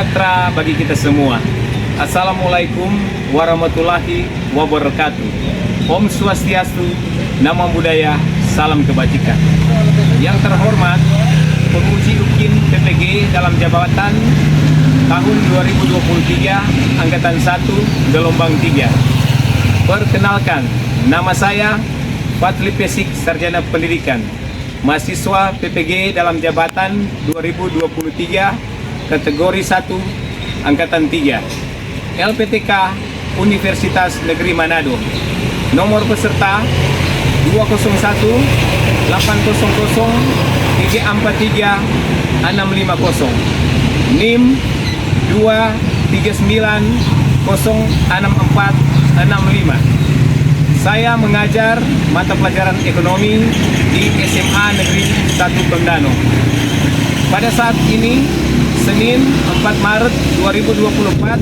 sejahtera bagi kita semua. Assalamualaikum warahmatullahi wabarakatuh. Om Swastiastu, Namo Buddhaya, salam kebajikan. Yang terhormat, penguji UKIN PPG dalam jabatan tahun 2023, Angkatan 1, Gelombang 3. Perkenalkan, nama saya Fadli Pesik, Sarjana Pendidikan, mahasiswa PPG dalam jabatan 2023, kategori 1, Angkatan 3, LPTK Universitas Negeri Manado. Nomor peserta 201 800 343 650, NIM 239 06465. Saya mengajar mata pelajaran ekonomi di SMA Negeri 1 Tondano. Pada saat ini, Senin 4 Maret 2024,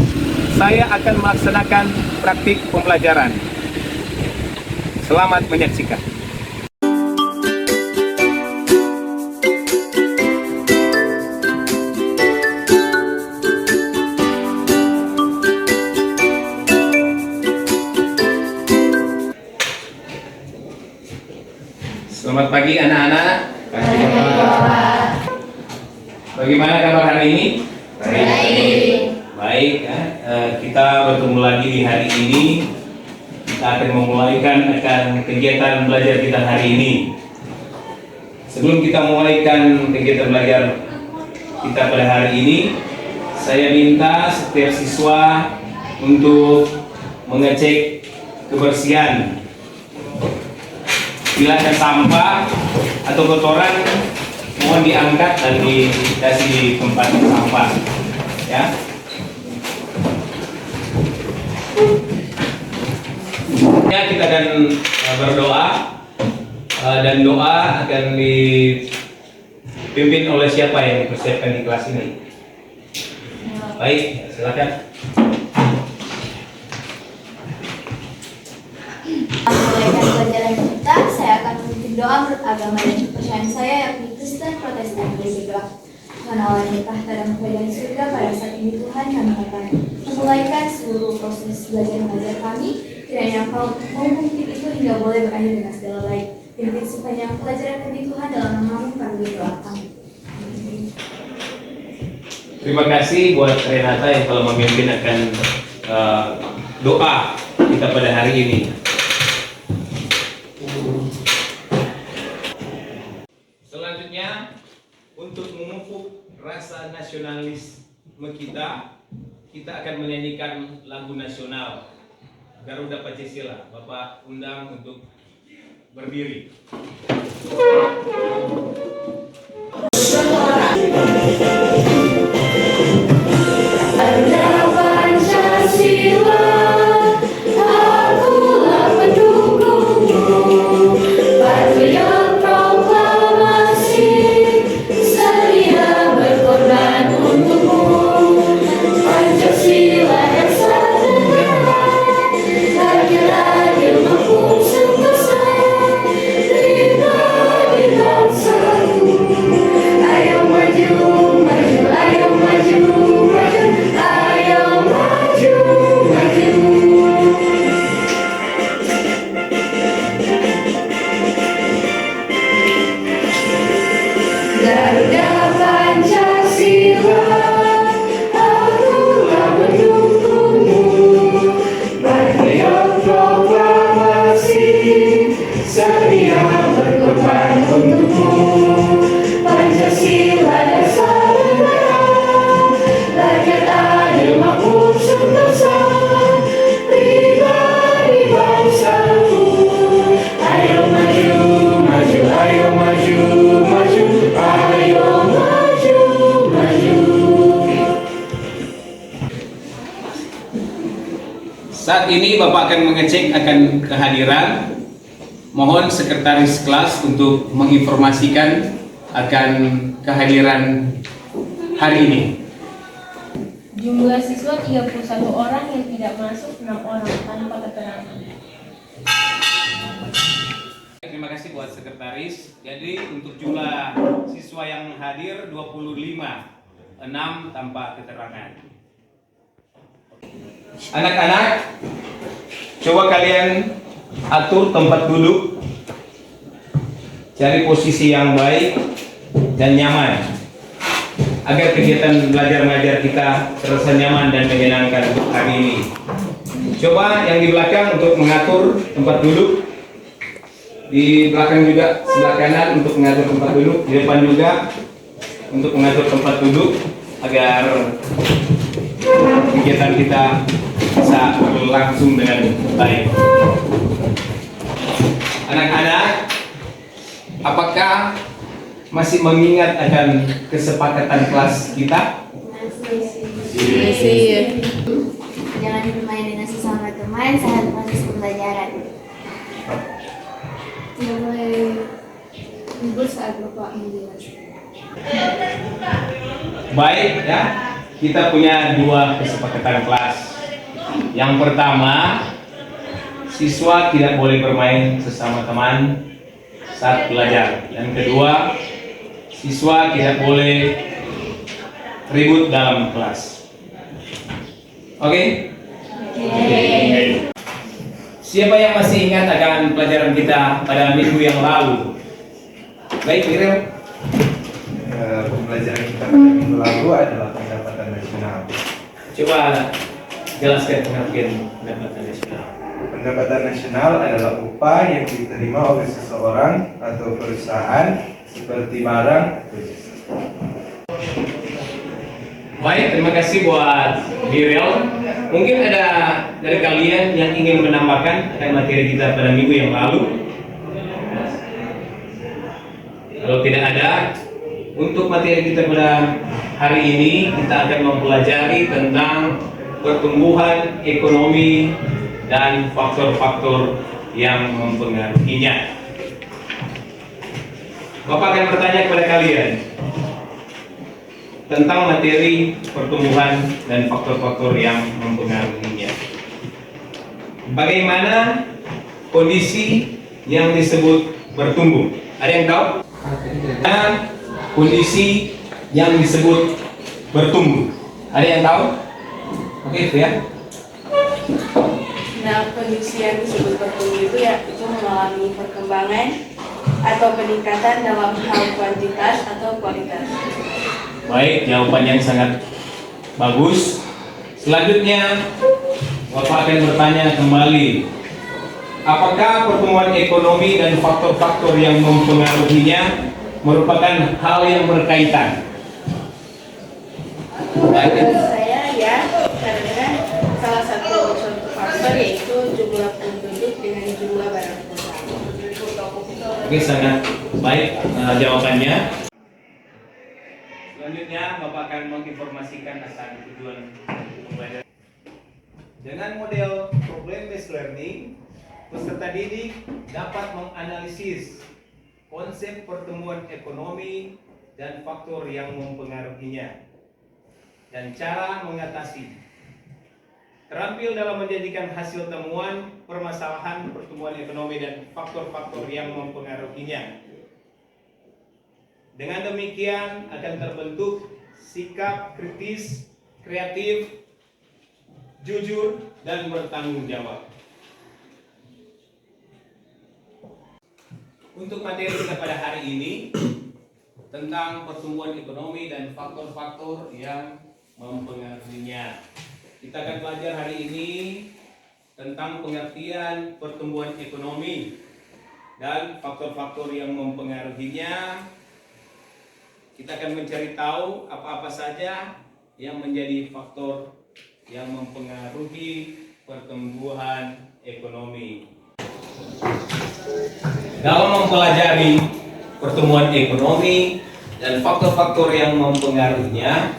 saya akan melaksanakan praktik pembelajaran. Selamat menyaksikan. Selamat pagi anak-anak. Pagi Bapak. Bagaimana kabar hari ini? Baik. Kita bertemu lagi di hari ini. Kita akan memulaikan kegiatan belajar kita hari ini. Sebelum kita memulaikan kegiatan belajar kita pada hari ini, saya minta setiap siswa untuk mengecek kebersihan. Bila ada sampah atau kotoran, mohon diangkat dan dikasih di tempat sampah, ya. Ya, kita akan berdoa, dan doa akan dipimpin oleh siapa yang dipersiapkan di kelas ini. Baik, silakan. Pelajaran kita, saya akan memimpin doa menurut agama dan kepercayaan saya, yakni Kristen Protestan berdoa. Tuhan Allah yang bertahta dan berada di surga, pada saat ini Tuhan kami akan memulaikan seluruh proses belajar mengajar kami. Kiranya Engkau memimpin itu hingga boleh berakhir dengan segala baik. Pimpin sepanjang pelajaran kami Tuhan, dalam nama-Mu kami berdoa. Amin. Terima kasih buat Renata yang telah memimpin akan doa kita pada hari ini. Selanjutnya, untuk memupuk rasa nasionalisme kita akan menyanyikan lagu nasional Garuda Pancasila. Bapak undang untuk berdiri. Saat ini Bapak akan mengecek akan kehadiran. Mohon sekretaris kelas untuk menginformasikan akan kehadiran hari ini. Jumlah siswa 31 orang, yang tidak masuk 6 orang tanpa keterangan. Terima kasih buat sekretaris. Jadi untuk jumlah siswa yang hadir 25. 6 tanpa keterangan. Anak-anak, coba kalian atur tempat duduk, cari posisi yang baik dan nyaman agar kegiatan belajar mengajar kita terasa nyaman dan menyenangkan untuk hari ini. Coba yang di belakang untuk mengatur tempat duduk, di belakang juga sebelah kanan untuk mengatur tempat duduk, di depan juga untuk mengatur tempat duduk agar kegiatan kita bisa berlangsung dengan baik. Anak-anak, apakah masih mengingat akan kesepakatan kelas kita? Masih. Jangan bermain dengan sesama teman saat proses pembelajaran. Tidak boleh ribut saat Bapak menjelaskan. Baik ya, kita punya 2 kesepakatan kelas. Yang pertama, siswa tidak boleh bermain sesama teman saat belajar. Yang kedua, siswa tidak boleh ribut dalam kelas. Oke? Oke. Siapa yang masih ingat akan pelajaran kita pada minggu yang lalu? Baik, Mirel. Pembelajaran kita pada minggu lalu adalah pendapatan nasional. Coba jelaskan pengertian pendapatan nasional. Pendapatan nasional adalah upah yang diterima oleh seseorang atau perusahaan seperti barang atau jasa. Baik, terima kasih buat Mirel. Mungkin ada dari kalian yang ingin menambahkan akan materi kita pada minggu yang lalu? Kalau tidak ada, untuk materi kita pada hari ini kita akan mempelajari tentang pertumbuhan ekonomi dan faktor-faktor yang mempengaruhinya. Bapak akan bertanya kepada kalian tentang materi pertumbuhan dan faktor-faktor yang mempengaruhinya. Bagaimana kondisi yang disebut bertumbuh? Ada yang tahu? Kondisi yang disebut bertumbuh. Ada yang tahu? Oke, Fia. Nah, kondisi yang disebut bertumbuh itu mengalami perkembangan atau peningkatan dalam hal kuantitas atau kualitas. Baik, jawaban yang sangat bagus. Selanjutnya, Bapak akan bertanya kembali, apakah pertumbuhan ekonomi dan faktor-faktor yang mempengaruhinya merupakan hal yang berkaitan? Menurut saya ya, karena salah satu faktor yaitu jumlah penduduk dengan jumlah barang modal. Oke, sangat baik jawabannya. Selanjutnya, Bapak akan menginformasikan akan tujuan pembelajaran. Dengan model problem-based learning, peserta didik dapat menganalisis konsep pertumbuhan ekonomi dan faktor yang mempengaruhinya dan cara mengatasi. Terampil dalam menjadikan hasil temuan permasalahan pertumbuhan ekonomi dan faktor-faktor yang mempengaruhinya. Dengan demikian akan terbentuk sikap kritis, kreatif, jujur, dan bertanggung jawab. Untuk materi kita pada hari ini tentang pertumbuhan ekonomi dan faktor-faktor yang mempengaruhinya. Kita akan belajar hari ini tentang pengertian pertumbuhan ekonomi dan faktor-faktor yang mempengaruhinya. Kita akan mencari tahu apa-apa saja yang menjadi faktor yang mempengaruhi pertumbuhan ekonomi. Dalam mempelajari pertumbuhan ekonomi dan faktor-faktor yang mempengaruhinya,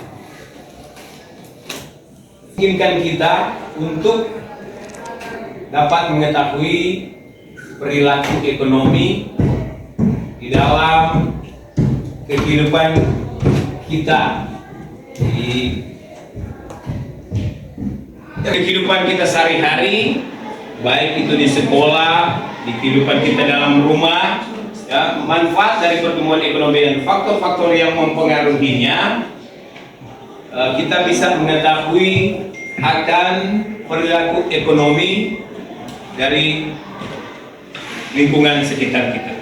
inginkan kita untuk dapat mengetahui perilaku ekonomi di dalam kehidupan kita, di kehidupan kita sehari-hari, baik itu di sekolah, di kehidupan kita dalam rumah, ya, manfaat dari pertumbuhan ekonomi dan faktor-faktor yang mempengaruhinya kita bisa mengetahui akan perilaku ekonomi dari lingkungan sekitar kita.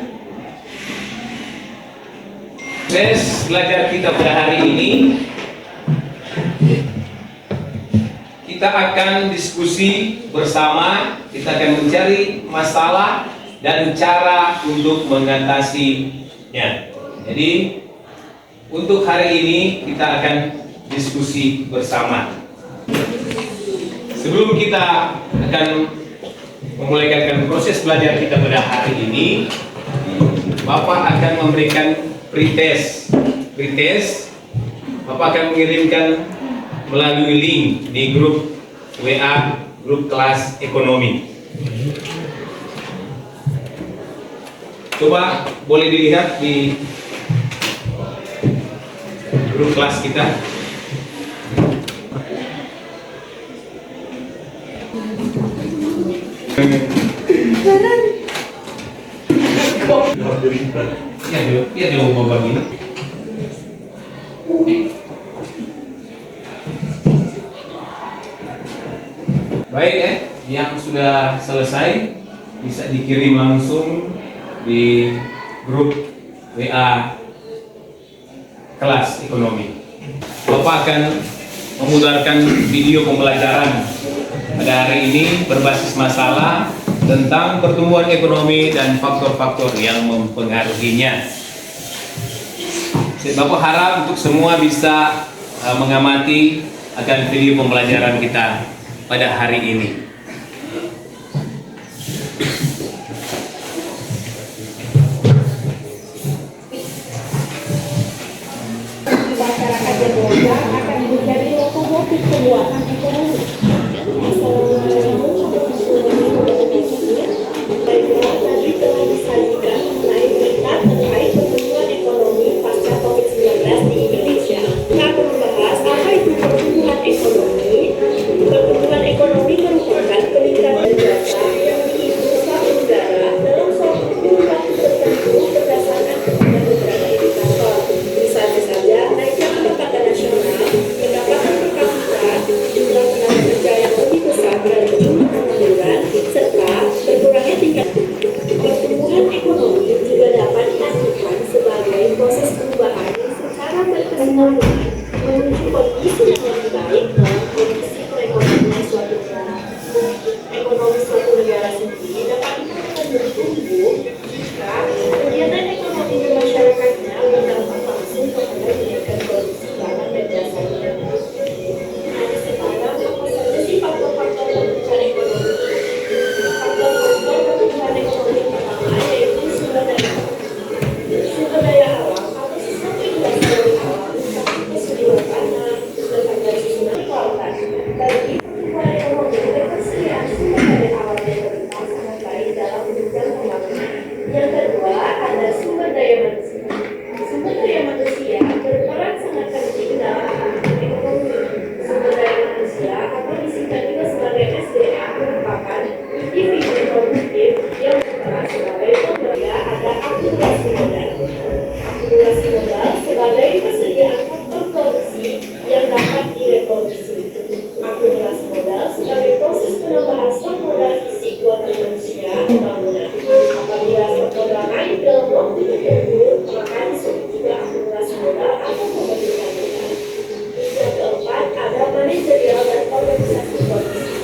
Tes belajar kita pada hari ini, kita akan diskusi bersama, kita akan mencari masalah dan cara untuk mengatasinya. Jadi untuk hari ini kita akan diskusi bersama. Sebelum kita akan memulai proses belajar kita pada hari ini, Bapak akan memberikan pretest. Bapak akan mengirimkan melalui link di grup WA, grup kelas ekonomi. Coba boleh dilihat di grup kelas kita. Ya, dia mau bagi. Baik ya, yang sudah selesai bisa dikirim langsung di grup WA kelas ekonomi. Bapak akan memutarkan video pembelajaran pada hari ini berbasis masalah tentang pertumbuhan ekonomi dan faktor-faktor yang mempengaruhinya. Bapak harap untuk semua bisa mengamati akan video pembelajaran kita pada hari ini. Masyarakat yang belajar akan menjadi lokomotif penguatan ekonomi. Tadi telah disajikan mengenai berita terkait pertumbuhan ekonomi pasca COVID-19 di Indonesia. Kita akan membahas apa itu pertumbuhan ekonomi. Pertumbuhan ekonomi merupakan peningkatan data yang dihitung suatu negara dalam suatu kurun waktu tertentu berdasarkan kepada beberapa indikator. Misalnya saja, naiknya pendapatan nasional, pendapatan per kapita, jumlah tenaga kerja yang lebih besar dari jumlah pengangguran, serta berkurangnya tingkat. Pertumbuhan ekonomi juga dapat diartikan sebagai proses perubahan yang secara berkesinambungan menuju kondisi yang lebih baik dalam kondisi perekonomian suatu negara. Ekonomi suatu negara sendiri dapat dikatakan bertumbuh jika kegiatan ekonomi bermasyarakatnya berdampak langsung kepada kenaikan produksi barang dan jasanya. Nah, sekarang apa saja sih faktor-faktor pertumbuhan ekonomi? Faktor-faktor pertumbuhan ekonomi pertama yaitu sumber daya alam. Sumber daya alam atau sesuatu yang berasal dari alam seperti kesuburan tanah, letak dari susunan kelautan. Bagi pertumbuhan ekonomi, ketersediaan sumber daya alam yang berlimpah sangat baik dalam menunjang pembangunan. Yang kedua, ada sumber daya manusia. Sumber daya manusia berperan sangat penting dalam pertumbuhan ekonomi. Sumber daya manusia atau disingkat juga sebagai SDM merupakan individu produktif yang berperan sebagai pemberdaya. Ada akumulasi modal. Akumulasi modal sebagai persediaan faktor produksi yang dapat direproduksi. Akumulasi modal sebagai proses penambahan stok modal fisik buatan manusia pembangunan. Apabila stok modal naik dalam waktu tertentu, maka disebut juga akumulasi modal atau pembentukan modal. Yang keempat, ada manajerial dan organisasi produksi.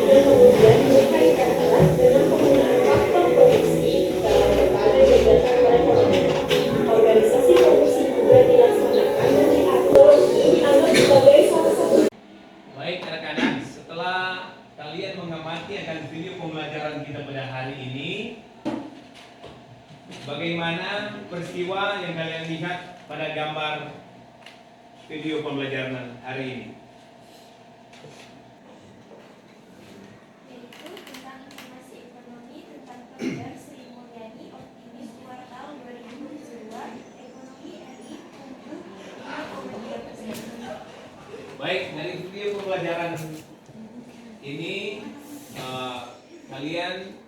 Dan kemudian berkaitan erat dengan penggunaan faktor produksi dalam berbagai kegiatan perekonomian. Organisasi produksi juga dilaksanakan dan diatur dianggap sebagai salah satu. Baik anak-anak, setelah kalian mengamati akan video pembelajaran kita pada hari ini, bagaimana peristiwa yang kalian lihat pada gambar video pembelajaran hari ini? Yaitu tentang informasi ekonomi tentang pelajar Sri Mulyani optimis kuartal 2022 ekonomi RI tumbuh 5,3%. Baik, dari video pembelajaran ini kalian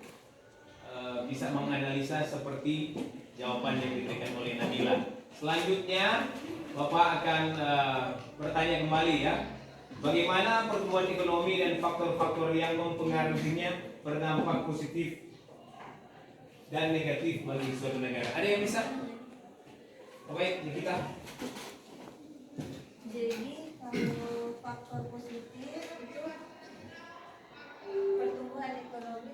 bisa menganalisa seperti jawaban yang diberikan oleh Nabila. Selanjutnya Bapak akan bertanya kembali ya. Bagaimana pertumbuhan ekonomi dan faktor-faktor yang mempengaruhinya berdampak positif dan negatif bagi suatu negara. Ada yang bisa? Oke, kita. Jadi kalau faktor positif itu pertumbuhan ekonomi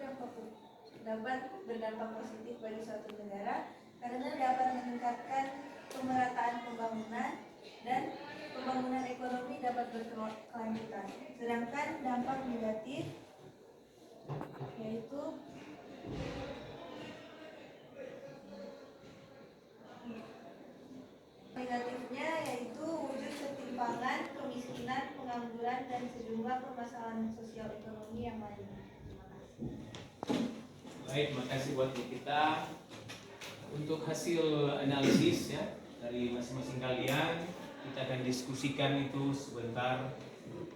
dapat berdampak positif bagi suatu negara karena dapat meningkatkan pemerataan pembangunan dan pembangunan ekonomi dapat berkelanjutan. Sedangkan dampak negatif yaitu negatifnya yaitu wujud ketimpangan, kemiskinan, pengangguran, dan sejumlah permasalahan sosial ekonomi yang lainnya. Terima kasih. Baik, makasih buat kita untuk hasil analisis ya dari masing-masing kalian. Kita akan diskusikan itu sebentar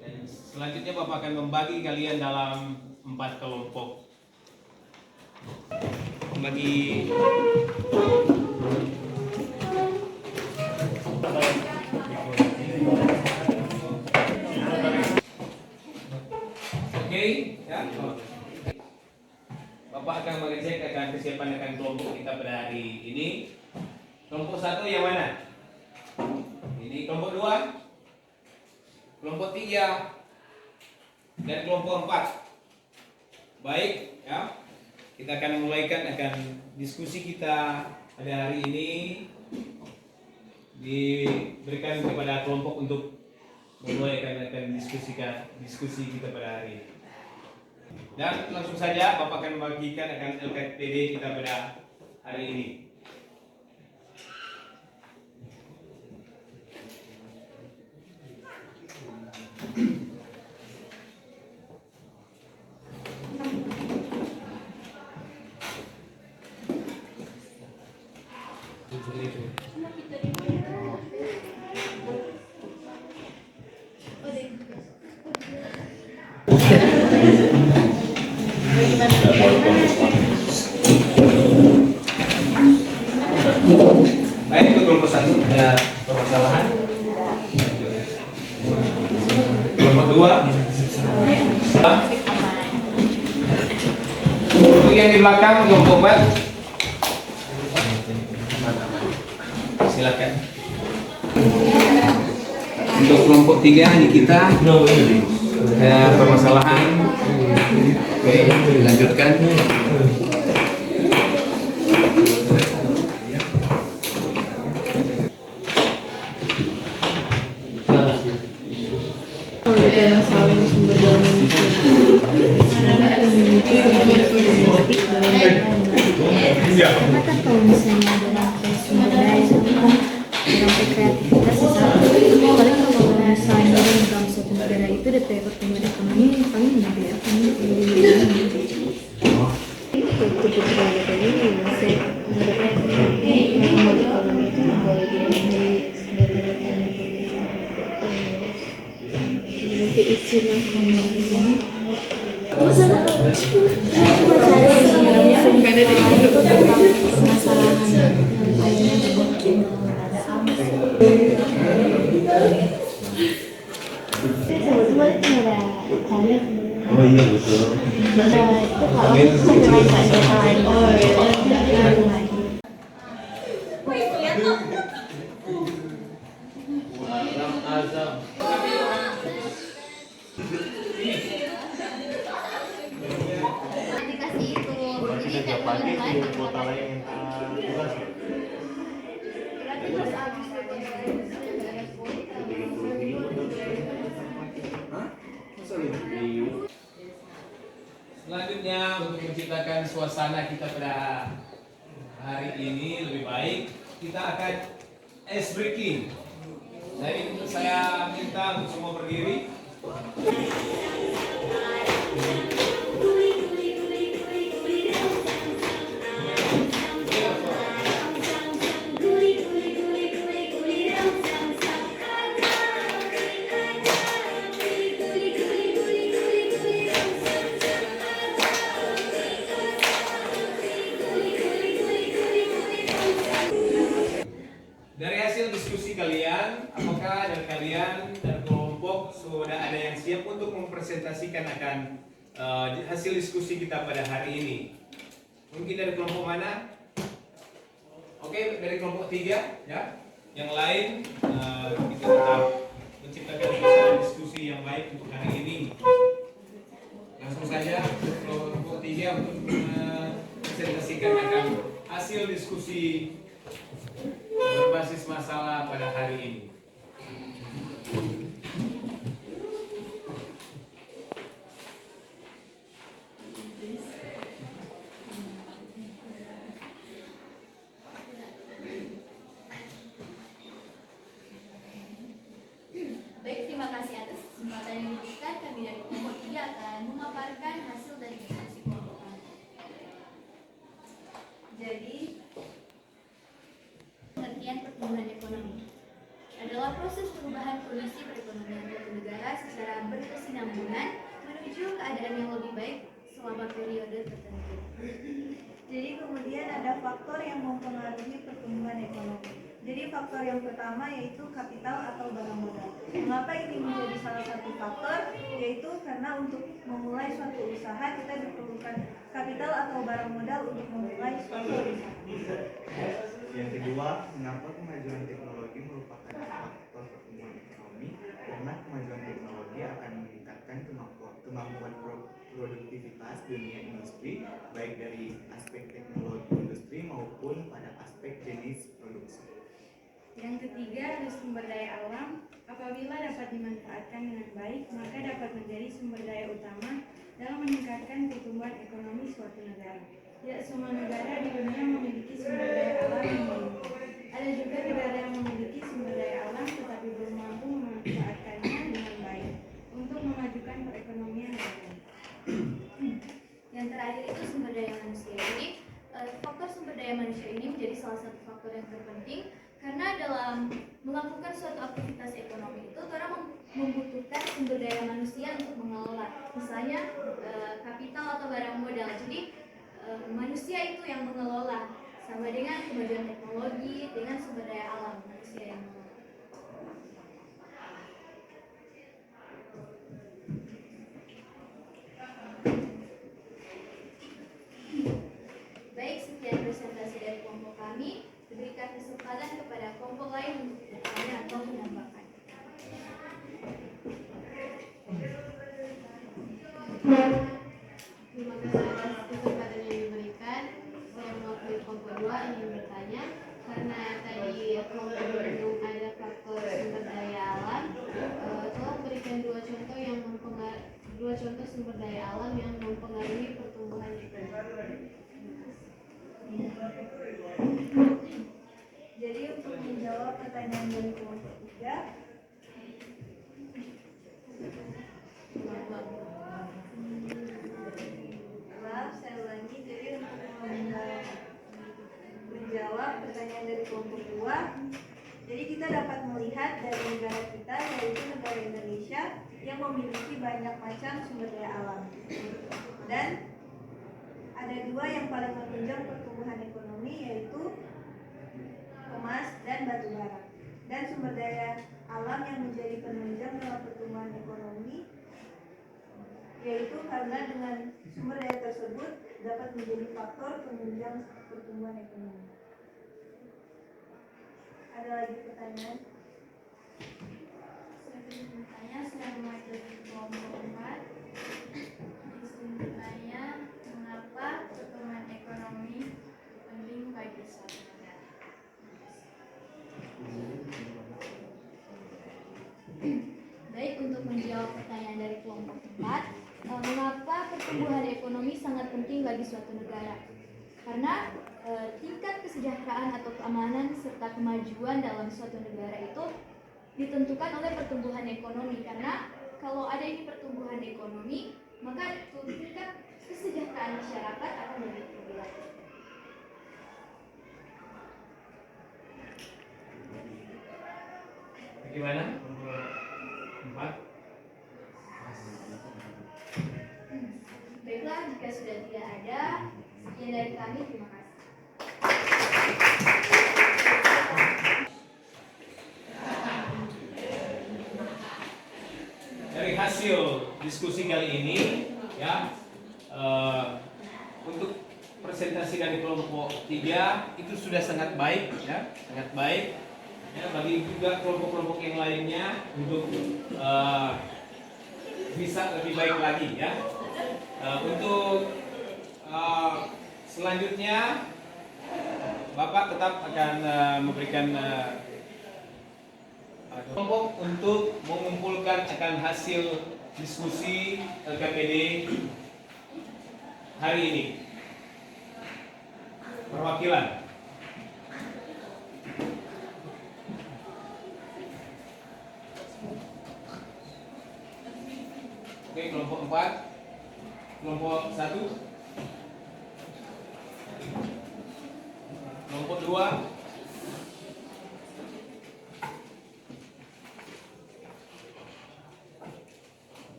dan selanjutnya Bapak akan membagi kalian dalam 4 kelompok. Membagi Oke, ya. Bapak akan mengecek kesiapan kelompok kita pada hari ini. Kelompok 1 yang mana? Ini kelompok 2, kelompok 3, dan kelompok 4. Baik, ya. Kita akan akan diskusi kita pada hari ini diberikan kepada kelompok untuk memulai akan diskusi kita pada hari ini. Dan langsung saja Bapak akan membagikan akan LKPD kita pada hari ini. Baik, untuk kelompok 1 ada permasalahan. Kelompok 2. Untuk yang di belakang kelompok 4. Silakan. Untuk kelompok 3 ini kita ada permasalahan. Oke, dilanjutkan. Apakah kalau misalnya dalam sumber daya dalam kreativitas paling kalau misalnya dalam suatu negara itu DP pertumbuhan ekonomi paling gede ya Oh iya betul. Dikasih itu, jadi Tiap kayak pagi lain di kota lain tugas. berarti terus habis itu ada Selanjutnya untuk menciptakan suasana kita pada hari ini lebih baik, kita akan ice breaking. Jadi saya minta untuk semua berdiri. Dari hasil diskusi kalian, presentasikan akan hasil diskusi kita pada hari ini. Mungkin dari kelompok mana? Oke, dari kelompok 3 ya. Yang lain kita tetap menciptakan suasana diskusi yang baik untuk hari ini. Langsung saja untuk kelompok 3 untuk presentasikan akan hasil diskusi berbasis masalah pada hari ini. Baik, terima kasih atas kesempatan yang diberikan. Kami dari kelompok 3 akan memaparkan hasil dari diskusi kelompok kami. Jadi, pengertian pertumbuhan ekonomi adalah proses perubahan kondisi perekonomian suatu negara secara berkesinambungan menuju keadaan yang lebih baik selama periode tertentu. Jadi kemudian ada faktor yang mempengaruhi pertumbuhan ekonomi. Jadi faktor yang pertama yaitu kapital atau barang modal. Mengapa ini menjadi salah satu faktor? Yaitu karena untuk memulai suatu usaha kita diperlukan kapital atau barang modal untuk memulai suatu usaha. Yang kedua, mengapa kemajuan teknologi merupakan faktor pertumbuhan ekonomi? Karena kemajuan teknologi akan meningkatkan kemampuan produktivitas dunia industri, baik dari aspek teknologi industri maupun pada aspek jenis produksi. Yang ketiga ada sumber daya alam. Apabila dapat dimanfaatkan dengan baik, maka dapat menjadi sumber daya utama dalam meningkatkan pertumbuhan ekonomi suatu negara. Tidak semua negara di dunia memiliki sumber daya alam yang melimpah. Ada juga negara yang memiliki sumber daya alam tetapi belum mampu memanfaatkannya dengan baik untuk memajukan perekonomian negara. Yang terakhir itu sumber daya manusia. Jadi faktor sumber daya manusia ini menjadi salah satu faktor yang terpenting karena dalam melakukan suatu aktivitas ekonomi itu orang membutuhkan sumber daya manusia untuk mengelola, misalnya kapital atau barang modal. Jadi manusia itu yang mengelola, sama dengan kemajuan teknologi dengan sumber daya alam, manusia yang mengelola. Baik, sekian presentasi dari kelompok kami. Berikan kesempatan kepada kelompok lain untuk bertanya atau menambahkan. Terima kasih atas kesempatan yang diberikan. Saya mewakili kelompok 2 ingin bertanya karena tadi kelompok belum ada faktor sumber daya alam. Tolong berikan dua contoh sumber daya alam yang mempengaruhi pertumbuhan ekonomi. Jadi untuk menjawab pertanyaan dari kelompok 3, saya ulangi. Jadi untuk menjawab pertanyaan dari kelompok 2, jadi kita dapat melihat dari negara kita, yaitu negara Indonesia, yang memiliki banyak macam sumber daya alam. Dan ada dua yang paling menunjang pertumbuhan ekonomi, yaitu emas dan batu bara. Dan sumber daya alam yang menjadi penunjang dalam pertumbuhan ekonomi, yaitu karena dengan sumber daya tersebut dapat menjadi faktor penunjang pertumbuhan ekonomi. Ada lagi pertanyaan? Saya ingin bertanya, saya mewakili kelompok 4. Izin bertanya, mengapa pertumbuhan ekonomi penting bagi suatu negara? Baik, untuk menjawab pertanyaan dari kelompok 4, mengapa pertumbuhan ekonomi sangat penting bagi suatu negara? Karena tingkat kesejahteraan atau keamanan serta kemajuan dalam suatu negara itu ditentukan oleh pertumbuhan ekonomi. Karena kalau ada ini pertumbuhan ekonomi, maka tingkat kesejahteraan masyarakat akan lebih tinggi lagi. Bagaimana? 4. Baiklah, jika sudah tidak ada, sekian dari kami, terima kasih. Dari hasil diskusi kali ini ya, untuk presentasi dari kelompok 3 itu sudah sangat baik ya, sangat baik ya, bagi juga kelompok-kelompok yang lainnya untuk bisa lebih baik lagi ya. Untuk selanjutnya Bapak tetap akan memberikan kelompok untuk mengumpulkan akan hasil diskusi LKPD hari ini. Perwakilan. Oke, kelompok 4. Kelompok 1. Kelompok 2.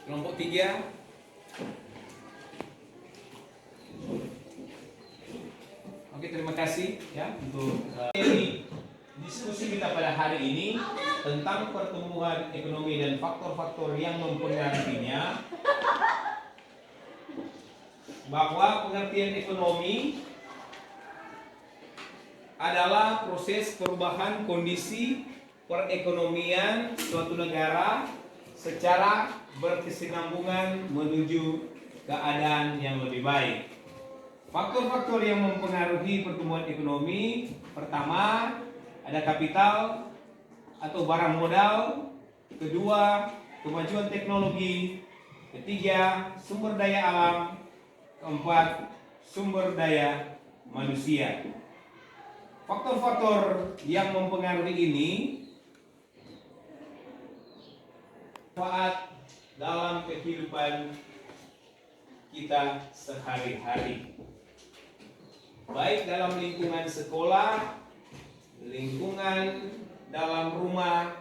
Kelompok 3. Oke, terima kasih ya untuk diskusi kita pada hari ini tentang pertumbuhan ekonomi dan faktor-faktor yang mempengaruhinya. Bahwa pengertian ekonomi adalah proses perubahan kondisi perekonomian suatu negara secara berkesinambungan menuju keadaan yang lebih baik. Faktor-faktor yang mempengaruhi pertumbuhan ekonomi, pertama ada kapital atau barang modal, kedua kemajuan teknologi, ketiga sumber daya alam, keempat sumber daya manusia. Faktor-faktor yang mempengaruhi ini manfaat dalam kehidupan kita sehari-hari, baik dalam lingkungan sekolah, lingkungan dalam rumah,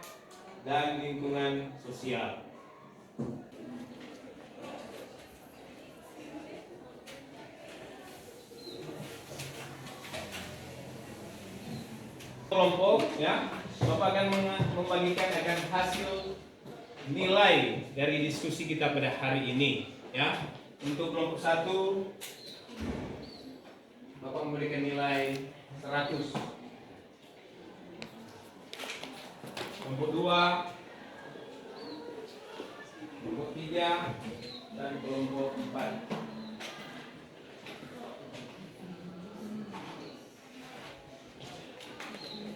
dan lingkungan sosial. Kelompok ya, Bapak akan membagikan akan hasil nilai dari diskusi kita pada hari ini ya. Untuk kelompok 1 Bapak memberikan nilai 100. Kelompok 2, kelompok 3, dan kelompok 4.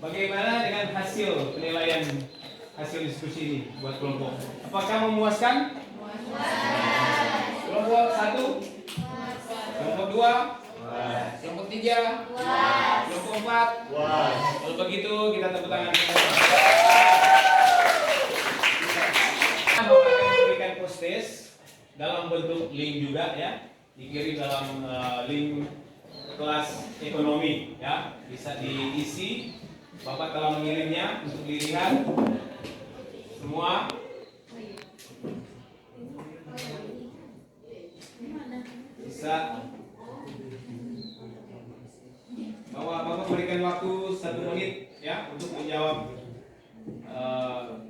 Bagaimana dengan hasil penilaian hasil diskusi ini buat kelompok? Apakah memuaskan? Memuaskan. Kelompok 1? Kelompok 2? Kelompok 3? Kelompok 4? Kalau begitu kita tepuk tangan. Bapak akan memberikan postes dalam bentuk link juga ya, dikirim dalam link kelas ekonomi ya, bisa diisi. Bapak telah mengirimnya untuk dilihat semua. Bisa Bapak berikan waktu 1 menit ya untuk menjawab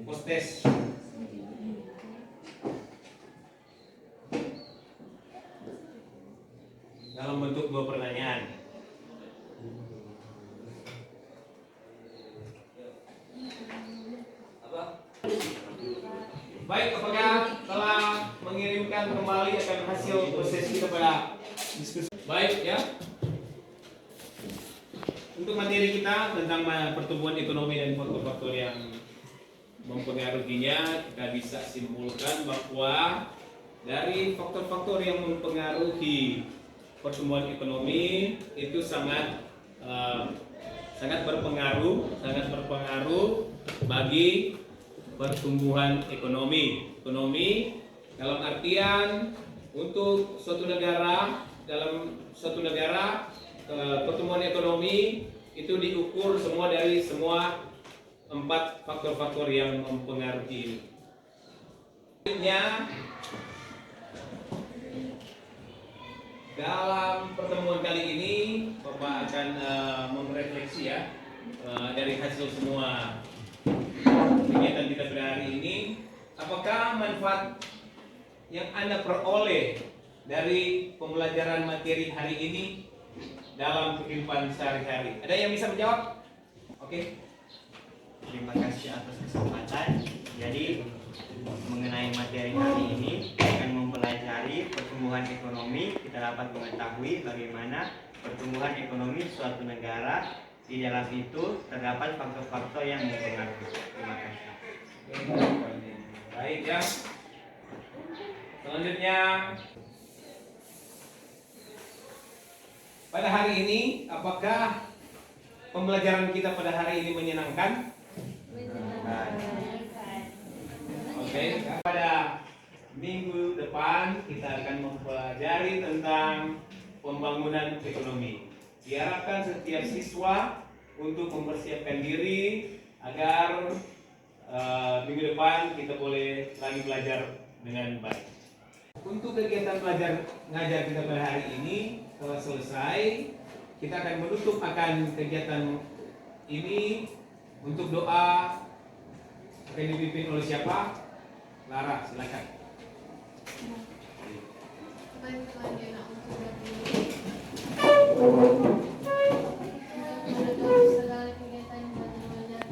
postes. Dalam bentuk 2 pertanyaan. Baik, apakah telah mengirimkan kembali akan hasil proses kita pada diskusi? Baik ya. Untuk materi kita tentang pertumbuhan ekonomi dan faktor-faktor yang mempengaruhinya, kita bisa simpulkan bahwa dari faktor-faktor yang mempengaruhi pertumbuhan ekonomi itu sangat berpengaruh bagi pertumbuhan ekonomi. Ekonomi dalam artian untuk suatu negara, pertumbuhan ekonomi itu diukur semua dari semua 4 faktor-faktor yang mempengaruhi. Dalam pertemuan kali ini Bapak akan merefleksi ya dari hasil semua kegiatan kita pada hari ini, apakah manfaat yang Anda peroleh dari pembelajaran materi hari ini dalam kehidupan sehari-hari? Ada yang bisa menjawab? Oke. Terima kasih atas kesempatan. Jadi mengenai materi hari ini akan mempelajari pertumbuhan ekonomi. Kita dapat mengetahui bagaimana pertumbuhan ekonomi suatu negara. Di dalam itu terdapat faktor-faktor yang mempengaruhi. Terima kasih. Baik ya. Selanjutnya, pada hari ini apakah pembelajaran kita pada hari ini menyenangkan? Oke, pada minggu depan kita akan mempelajari tentang pembangunan ekonomi. Diharapkan setiap siswa untuk mempersiapkan diri agar minggu depan kita boleh lagi belajar dengan baik. Untuk kegiatan belajar ngajar kita pada hari ini telah selesai. Kita akan menutup akan kegiatan ini untuk doa akan dipimpin oleh siapa? Lara, silakan. Baik, selanjutnya untuk berdiri. Menutup segala kegiatan belajar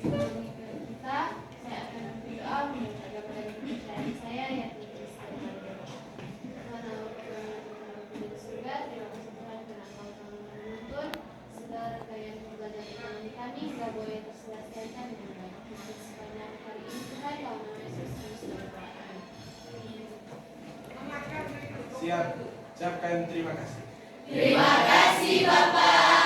ekonomi kita, saya akan berdoa menjaga pada kepercayaan saya yaitu Kristen. Tuhan Allah di surga, terima kasih Tuhan karena Engkau telah menuntun segala rangkaian pembelajaran ekonomi kami hingga boleh terselesaikan dengan baik. Untuk sepanjang hari ini Tuhan, dalam nama Yesus Kristus berdoa. Siap, ucapkan terima kasih. Terima kasih Bapak.